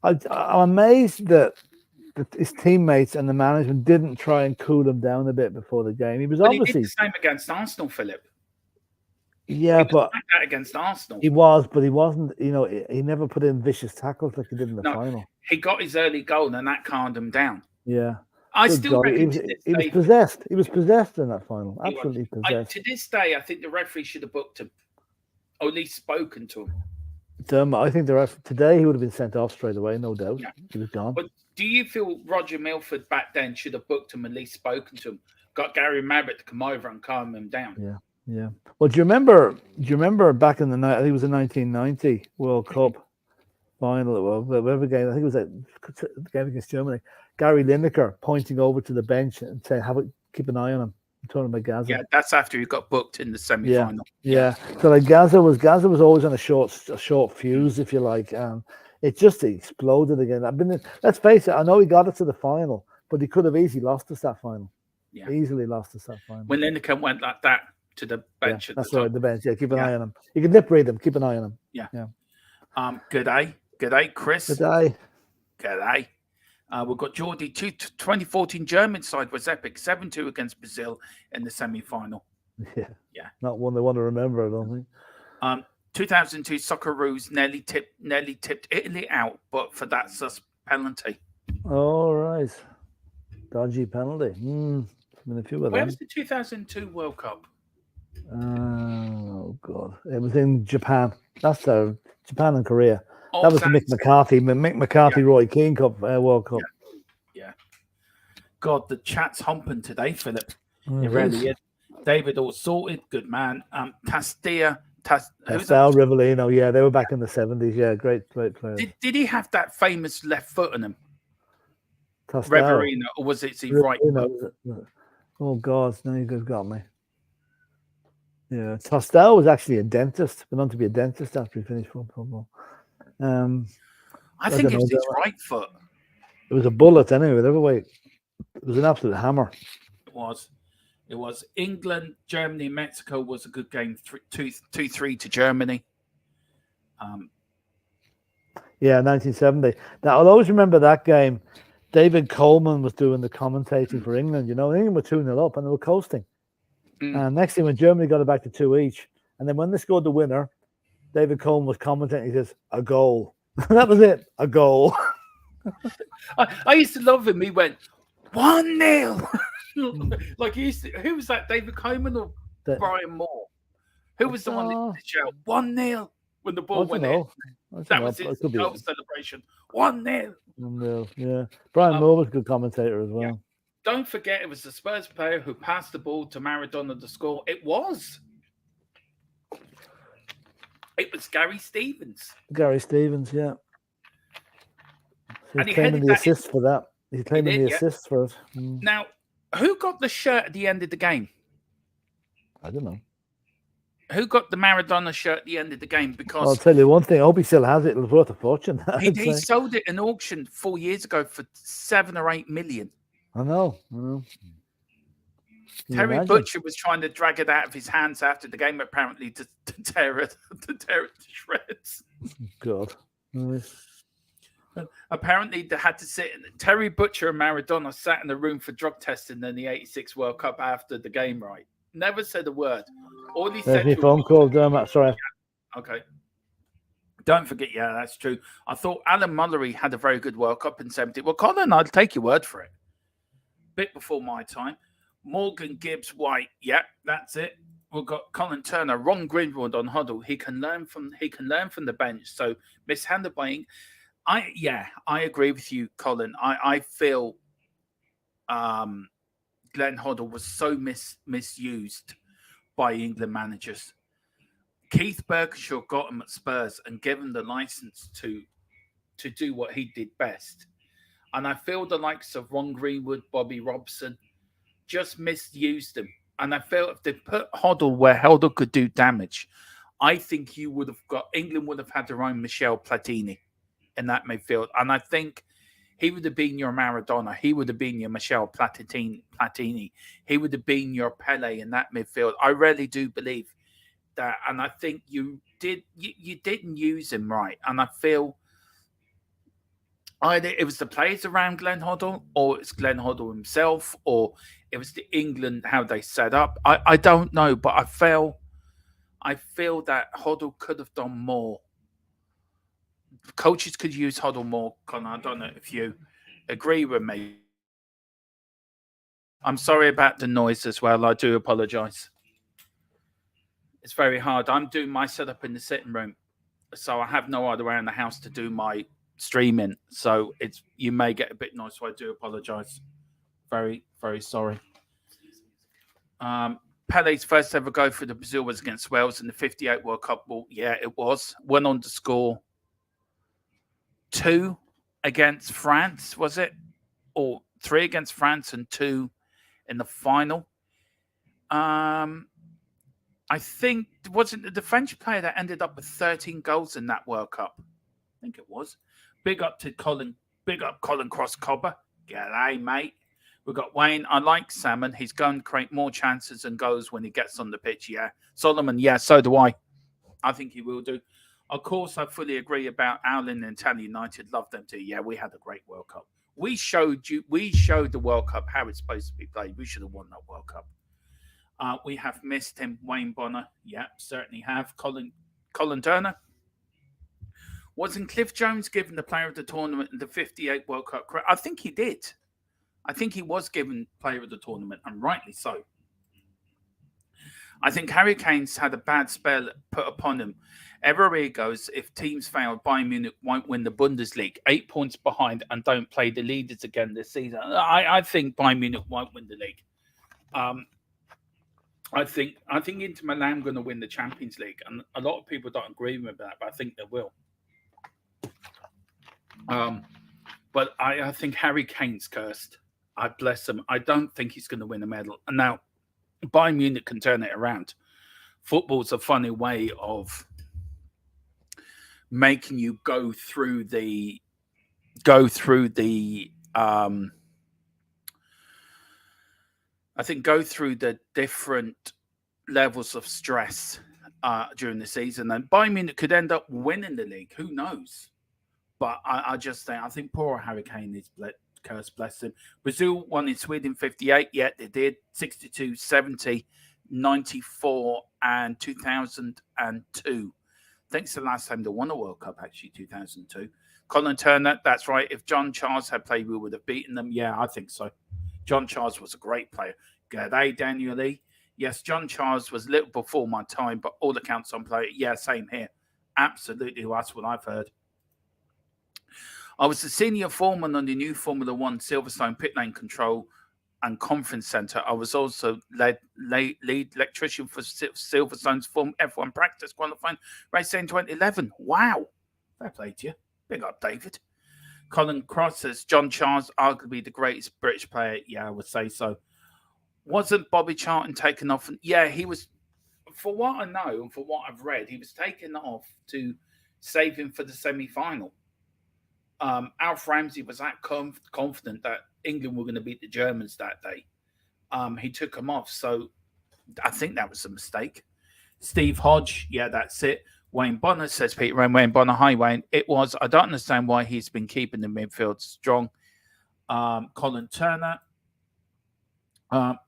I'm amazed that his teammates and the management didn't try and cool him down a bit before the game. He was obviously he did the same against Arsenal, Philip. Yeah, but like that against Arsenal. He was, but he wasn't. He never put in vicious tackles like he did in the final. He got his early goal, and that calmed him down. Yeah, I still reckon he was possessed. He was possessed in that final. Absolutely possessed. To this day, I think the referee should have booked him, or at least spoken to I him. think the referee today he would have been sent off straight away, no doubt. Yeah. He was gone. But do you feel Roger Milford back then should have booked him, at least spoken to him, got Gary Mabbitt to come over and calm him down? Yeah. Well, do you remember? Do you remember back in the night? I think it was the 1990 World Cup final. Well, whatever game. I think it was the game against Germany. Gary Lineker pointing over to the bench and saying, keep an eye on him." Talking about Gaza. Yeah, that's after he got booked in the semi-final. Yeah. So like Gaza was always on a short fuse, if you like, and it just exploded again. Let's face it. I know he got it to the final, but he could have easily lost us that final. Yeah. Easily lost us that final. When Lineker went like that to the bench. Yeah, that's right, the bench. Yeah, keep an eye on him. You can lip read him. Keep an eye on him. Yeah. Yeah. Good day, Chris. Good day. Good day. We've got Geordie. 2014 German side was epic. 7-2 against Brazil in the semi-final. Yeah. Not one they want to remember, I don't think. 2002 Socceroos nearly tipped Italy out, but for that sus penalty. All right. Dodgy penalty. Been a few of Where them. was the 2002 World Cup? Oh God! It was in Japan. That's Japan and Korea. Oh, that was the Mick McCarthy, Roy Keane Cup World Cup. Yeah. God, the chat's humping today, Philip. Oh, it really is. David, all sorted. Good man. Tastel Rivellino. Yeah, they were back in the 70s. Yeah, great player. Did he have that famous left foot on him? Reverino, or was it his right foot? Oh God, now you guys got me. Yeah, Tostel was actually a dentist. Went on to be a dentist after he finished football. I think it was his right foot. It was a bullet anyway. Whatever way, it was an absolute hammer. It was England, Germany, Mexico was a good game. 2-3 to Germany. Yeah, 1970. Now I'll always remember that game. David Coleman was doing the commentating for England. You know, England were 2-0 up and they were coasting. And next thing, when Germany got it back to 2 each, and then when they scored the winner, David Coleman was commentating. He says, "A goal." That was it. A goal. I used to love him. He went 1-0. Like he used to. Who was that? David Coleman or Brian Moore? Who was the one that used to shout 1-0 when the ball went in? That was his goal celebration. 1-0. 1-0. Yeah. Brian Moore was a good commentator as well. Yeah. Don't forget, it was the Spurs player who passed the ball to Maradona to score. It was Gary Stevens. Gary Stevens, yeah. So and he claiming the assists for that. He's claiming the assists for it. Now, who got the shirt at the end of the game? I don't know. Who got the Maradona shirt at the end of the game? Because I'll tell you one thing. I hope he still has it. It was worth a fortune. He sold it in auction 4 years ago for 7 or 8 million. I know. Terry Butcher was trying to drag it out of his hands after the game, apparently, to tear it to shreds. God. Apparently, they had to sit. Terry Butcher and Maradona sat in the room for drug testing in the '86 World Cup after the game. Right? Never said a word. All he said. There's my phone call, Dermot. Sorry. Okay. Don't forget, yeah, that's true. I thought Alan Mullery had a very good World Cup in '70. Well, Colin, I'll take your word for it. Bit before my time. Morgan Gibbs White, yeah, that's it. We've got Colin Turner, Ron Greenwood on huddle. He can learn from the bench. So mishandled by I agree with you, Colin. I feel Glenn Hoddle was so misused by England managers. Keith Burkenshaw got him at Spurs and gave him the license to do what he did best. And I feel the likes of Ron Greenwood, Bobby Robson just misused him. And I feel if they put Hoddle where Hoddle could do damage, I think England would have had their own Michel Platini in that midfield. And I think he would have been your Maradona. He would have been your Michel Platini. He would have been your Pele in that midfield. I really do believe that. And I think you didn't use him right. And I feel either it was the players around Glenn Hoddle, or it's Glenn Hoddle himself, or it was the England, how they set up. I don't know, but I feel that Hoddle could have done more. Coaches could use Hoddle more, Connor. I don't know if you agree with me. I'm sorry about the noise as well. I do apologise. It's very hard. I'm doing my setup in the sitting room, so I have no other around the house to do my streaming, so you may get a bit noise, so I do apologize. Very, very sorry. Pele's first ever go for the Brazil was against Wales in the 58 World Cup. Well, yeah, it was. Went on to score 2 against France, was it? Or 3 against France and 2 in the final. I think, wasn't the French player that ended up with 13 goals in that World Cup? I think it was. Big up to Colin. Big up Colin Cross-Cobber. G'day, mate. We've got Wayne. I like Salmon. He's going to create more chances and goals when he gets on the pitch. Yeah. Solomon. Yeah, so do I. I think he will do. Of course, I fully agree about Allen and Italy United. Love them too. Yeah, we had a great World Cup. We showed the World Cup how it's supposed to be played. We should have won that World Cup. We have missed him, Wayne Bonner. Yeah, certainly have. Colin Turner. Wasn't Cliff Jones given the player of the tournament in the 58 World Cup? I think he did. I think he was given player of the tournament, and rightly so. I think Harry Kane's had a bad spell put upon him. Everywhere he goes, if teams fail, Bayern Munich won't win the Bundesliga. 8 points behind and don't play the leaders again this season. I think Bayern Munich won't win the league. I think Inter Milan are going to win the Champions League, and a lot of people don't agree with that, but I think they will. But I think Harry Kane's cursed. I bless him. I don't think he's going to win a medal. And now Bayern Munich can turn it around. Football's a funny way of making you go through the different levels of stress during the season. And Bayern Munich could end up winning the league. Who knows? But I think poor Harry Kane is cursed, bless him. Brazil won in Sweden 58. Yeah, they did. 62, 70, 94, and 2002. I think it's the last time they won a World Cup, actually, 2002. Colin Turner, that's right. If John Charles had played, we would have beaten them. Yeah, I think so. John Charles was a great player. G'day, Daniel Lee. Yes, John Charles was a little before my time, but all accounts on player. Yeah, same here. Absolutely, that's what I've heard. I was the senior foreman on the new Formula One Silverstone pit lane control and conference centre. I was also lead electrician for Silverstone's F1 practice qualifying race in 2011. Wow. Fair play to you. Big up, David. Colin Cross says, John Charles, arguably the greatest British player. Yeah, I would say so. Wasn't Bobby Charlton taken off? Yeah, he was, for what I know and for what I've read, he was taken off to save him for the semi-final. Alf Ramsey was that confident that England were going to beat the Germans that day. He took him off. So I think that was a mistake. Steve Hodge, yeah, that's it. Wayne Bonner says, Peter and Wayne Bonner, hi Wayne. It was, I don't understand why he's been keeping the midfield strong. Colin Turner. What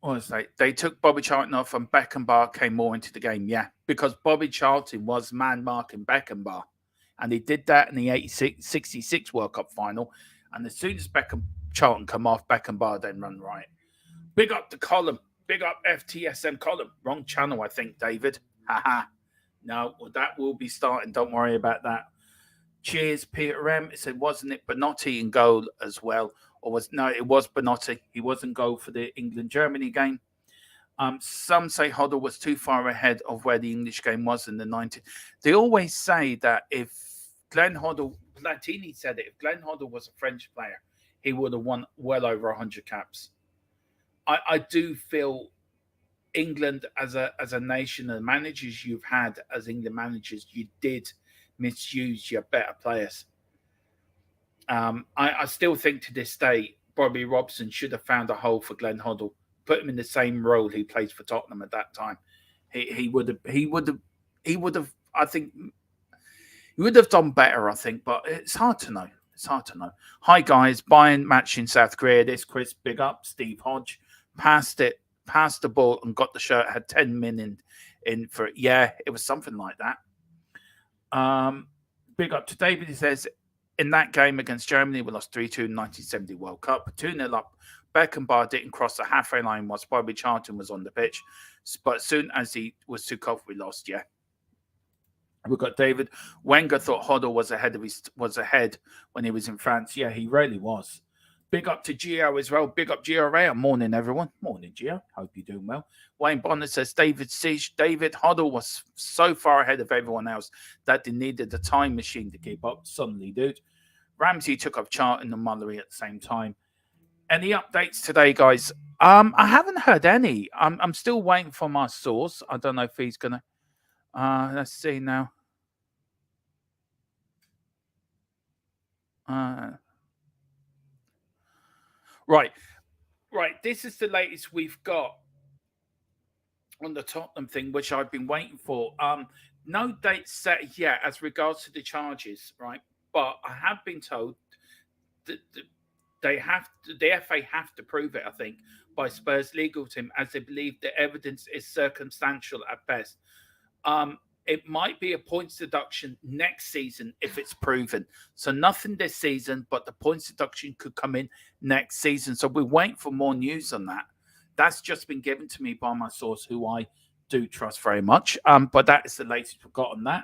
was that? They took Bobby Charlton off and Beckenbauer came more into the game. Yeah, because Bobby Charlton was man marking Beckenbauer. And he did that in the 66 World Cup final. And as soon as Charlton come off, Beckenbauer then run right. Big up the column. Big up FTSM column. Wrong channel, I think, David. Haha. No, well, that will be starting. Don't worry about that. Cheers, Peter M. It said, wasn't it Bonotti in goal as well? No, it was Bonotti. He was in goal for the England-Germany game. Some say Hoddle was too far ahead of where the English game was in the 90s. They always say that if Glenn Hoddle, Platini said it, if Glenn Hoddle was a French player, he would have won well over 100 caps. I do feel England as a nation, the managers you've had as England managers, you did misuse your better players. I still think to this day, Bobby Robson should have found a hole for Glenn Hoddle, put him in the same role he plays for Tottenham at that time. He would have. I think he would have done better. I think, but it's hard to know. It's hard to know. Hi guys, Bayern match in South Korea. This Chris, big up. Steve Hodge passed the ball and got the shirt. Had 10 min in for it. Yeah, it was something like that. Big up to David. He says, in that game against Germany, we lost 3-2 in 1970 World Cup. 2-0 up. Beckenbauer didn't cross the halfway line whilst Bobby Charlton was on the pitch. But as soon as he was too cold, we lost, yeah. We've got David. Wenger thought Hoddle was ahead when he was in France. Yeah, he really was. Big up to Gio as well. Big up Gio Ray. Morning, everyone. Morning, Gio. Hope you're doing well. Wayne Bonner says David Hoddle was so far ahead of everyone else that they needed a time machine to keep up. Suddenly, dude. Ramsey took up Chart and the Mullery at the same time. Any updates today, guys? I haven't heard any. I'm still waiting for my source. I don't know if he's gonna. Let's see now. Right. This is the latest we've got on the Tottenham thing, which I've been waiting for. No date set yet as regards to the charges, right? But I have been told that the FA have to prove it, I think, by Spurs legal team, as they believe the evidence is circumstantial at best. It might be a points deduction next season if it's proven. So nothing this season, but the points deduction could come in next season. So we're waiting for more news on that. That's just been given to me by my source, who I do trust very much. But that is the latest we've got on that.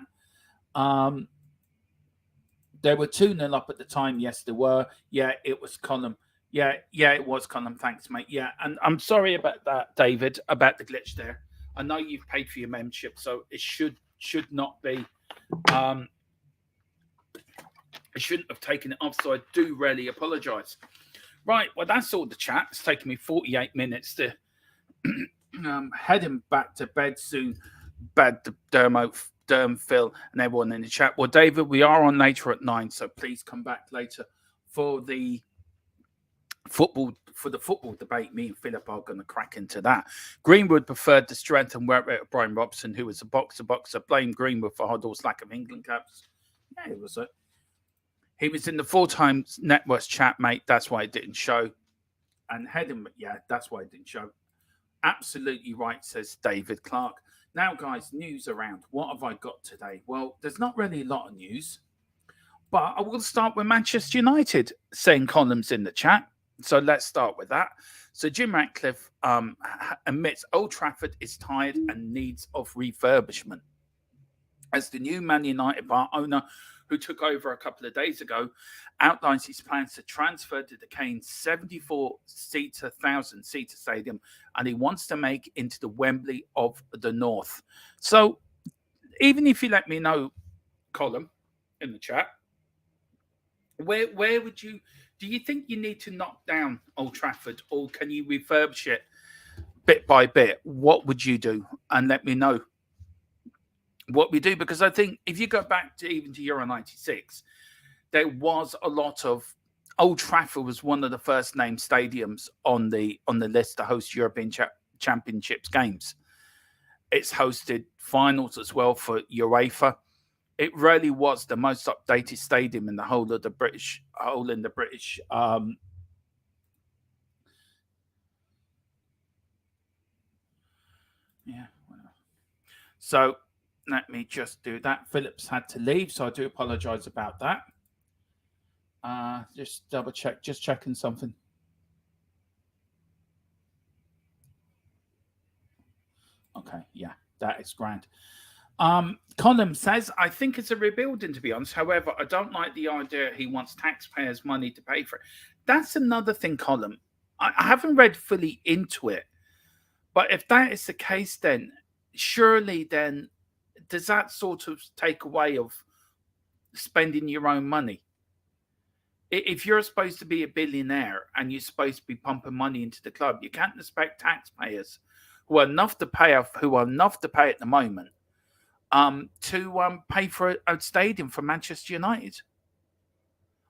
There were 2-0 up at the time. Yes, there were. Yeah, it was Column. Yeah, it was Column. Thanks, mate. Yeah, and I'm sorry about that, David, about the glitch there. I know you've paid for your membership, so it should not be. I shouldn't have taken it off, so I do really apologise. Right, well, that's all the chat. It's taken me 48 minutes to heading back to bed soon. Bad Derm, Phil, and everyone in the chat. Well, David, we are on later at 9, so please come back later for the football debate. Me and Philip are going to crack into that. Greenwood preferred the strength and work rate of Brian Robson, who was a boxer. Blame Greenwood for Hoddle's lack of England caps. Yeah, it was. He was in the 4 times networks chat, mate. That's why it didn't show. And Headham, yeah, that's why it didn't show. Absolutely right, says David Clark. Now, guys, news around. What have I got today? Well, there's not really a lot of news, but I will start with Manchester United saying columns in the chat. So let's start with that. So Jim Ratcliffe admits Old Trafford is tired and needs of refurbishment. As the new Man United bar owner, who took over a couple of days ago, outlines his plans to transfer to the Kane's 74-seater, 1,000-seater stadium, and he wants to make into the Wembley of the North. So even if you let me know, Colin, in the chat, where would you... Do you think you need to knock down Old Trafford, or can you refurbish it bit by bit? What would you do? And let me know what we do, because I think if you go back to even to Euro 96, there was a lot of... Old Trafford was one of the first named stadiums on the list to host European Championships games. It's hosted finals as well for UEFA. It really was the most updated stadium in the whole of the British. So let me just do that. Phillips had to leave, so I do apologise about that. Just double check, just checking something. Okay, yeah, that is grand. Colin says, I think it's a rebuilding, to be honest. However, I don't like the idea he wants taxpayers' money to pay for it. That's another thing, Colin. I haven't read fully into it. But if that is the case, then surely then does that sort of take away of spending your own money? If you're supposed to be a billionaire and you're supposed to be pumping money into the club, you can't expect taxpayers who are enough to pay at the moment to pay for a stadium for Manchester United.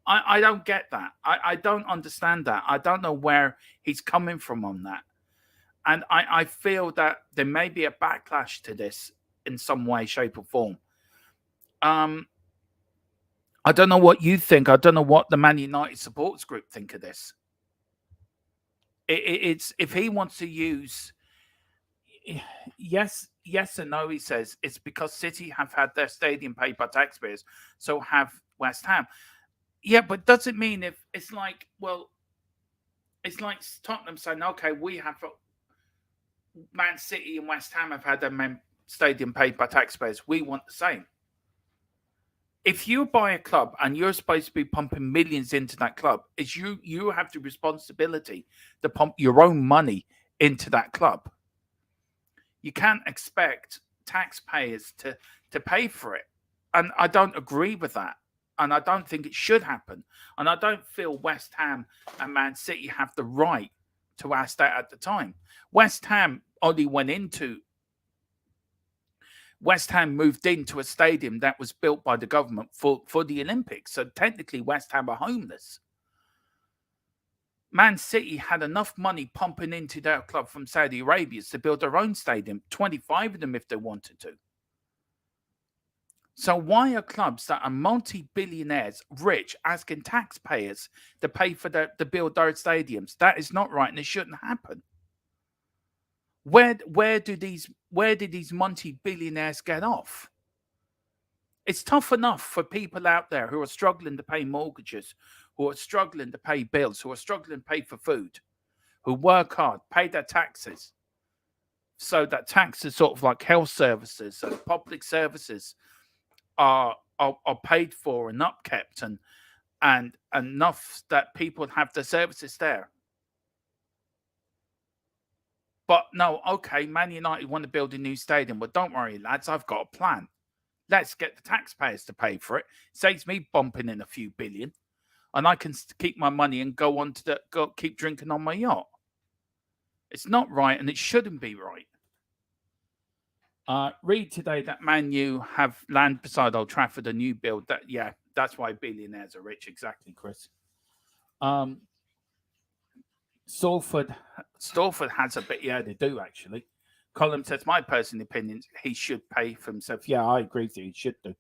I don't get that. I don't understand that. I don't know where he's coming from on that. And I feel that there may be a backlash to this in some way, shape, or form. I don't know what you think. I don't know what the Man United supporters group think of this. It's if he wants to use... Yes and no, he says. It's because City have had their stadium paid by taxpayers, so have West Ham. Yeah, but does it mean if it's like, well, it's like Tottenham saying, okay, we have... Man City and West Ham have had their stadium paid by taxpayers. We want the same. if you buy a club and you're supposed to be pumping millions into that club, is you have the responsibility to pump your own money into that club. You can't expect taxpayers to pay for it. And I don't agree with that. And I don't think it should happen. And I don't feel West Ham and Man City have the right to ask that at the time. West Ham moved into a stadium that was built by the government for the Olympics. So technically West Ham are homeless. Man City had enough money pumping into their club from Saudi Arabia to build their own stadium, 25 of them if they wanted to. So why are clubs that are multi-billionaires, rich, asking taxpayers to pay for to build their stadiums? That is not right, and it shouldn't happen. Where did these multi-billionaires get off? It's tough enough for people out there who are struggling to pay mortgages, who are struggling to pay bills, who are struggling to pay for food, who work hard, pay their taxes. So that taxes, sort of like health services and public services, are paid for and upkept and enough that people have the services there. But no, okay, Man United want to build a new stadium. Well, don't worry, lads, I've got a plan. Let's get the taxpayers to pay for it. Saves me bumping in a few billion, and I can keep my money and go keep drinking on my yacht. It's not right, and it shouldn't be right. Read today that Man U have land beside Old Trafford, a new build. That's why billionaires are rich. Exactly, Chris. Salford has a bit. Yeah, they do actually. Colin says, my personal opinion, he should pay for himself. Yeah, I agree with you. He should do.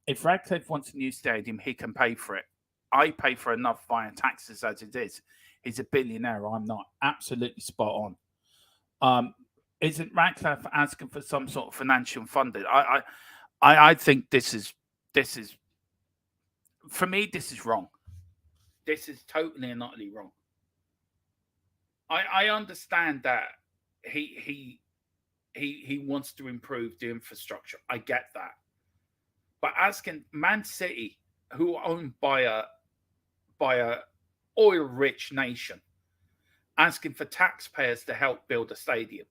If Radcliffe wants a new stadium, he can pay for it. I pay for enough via taxes as it is. He's a billionaire. I'm not. Absolutely spot on. Isn't Radcliffe asking for some sort of financial funding? I think this is for me. This is wrong. This is totally and utterly wrong. I understand that he wants to improve the infrastructure. I get that, but asking Man City, who are owned by a oil-rich nation, asking for taxpayers to help build a stadium.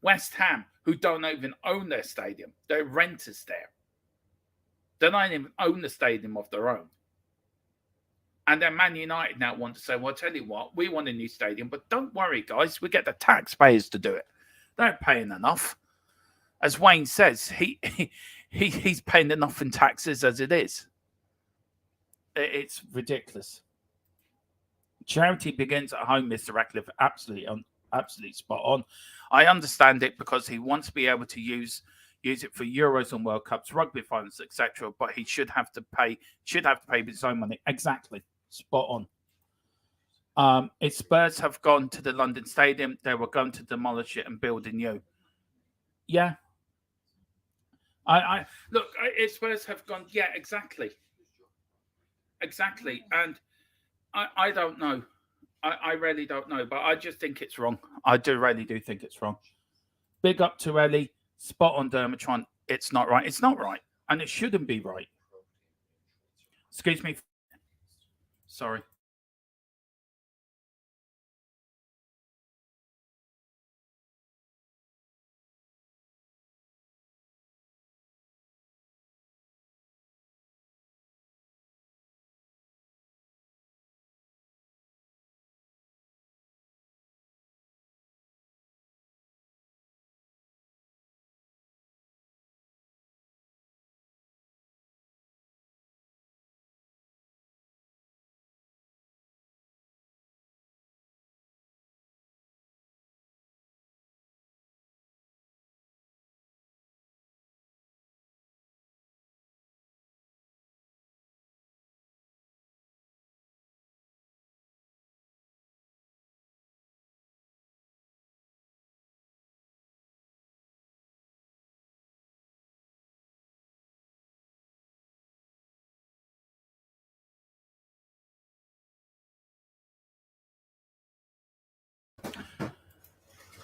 West Ham, who don't even own their stadium, they're renters there. They don't even own the stadium of their own. And then Man United now want to say, well, I'll tell you what, we want a new stadium, but don't worry, guys, we get the taxpayers to do it. They're paying enough. As Wayne says, he's paying enough in taxes as it is. It's ridiculous. Charity begins at home, Mr. Radcliffe. Absolutely spot on. I understand it because he wants to be able to use it for Euros and World Cups, rugby finals, etc. But he should have to pay with his own money. Exactly, spot on. If Spurs have gone to the London Stadium, they were going to demolish it and build a new. Yeah. I look. If Spurs have gone, yeah, exactly, and I don't know. I really don't know, but I just think it's wrong. I really do think it's wrong. Big up to Ellie. Spot on, Dermatron. It's not right. It's not right. And it shouldn't be right. Excuse me. Sorry.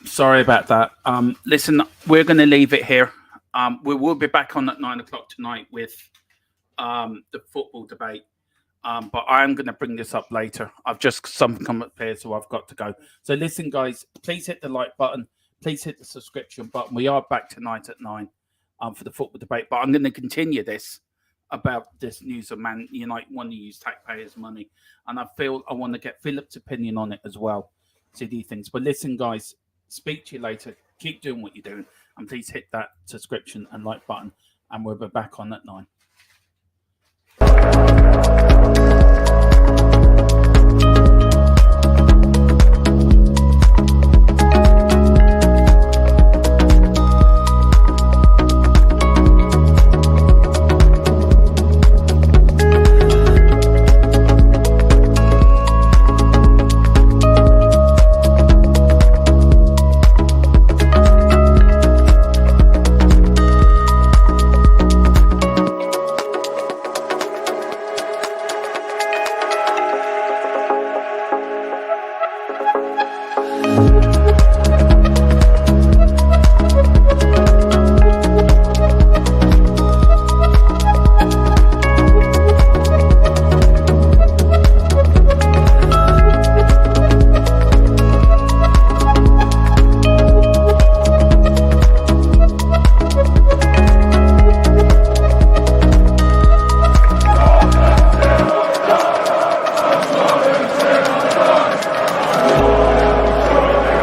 Sorry about that. Listen, we're going to leave it here. We will be back on at 9 o'clock tonight with the football debate. But I am going to bring this up later. I've just something come up here, so I've got to go. So listen, guys, please hit the like button. Please hit the subscription button. We are back tonight at 9 for the football debate. But I'm going to continue this about this news of Man United want to use taxpayers' money. And I feel I want to get Philip's opinion on it as well. See these things. But listen, guys, speak to you later. Keep doing what you're doing. And please hit that subscription and like button. And we'll be back on at 9.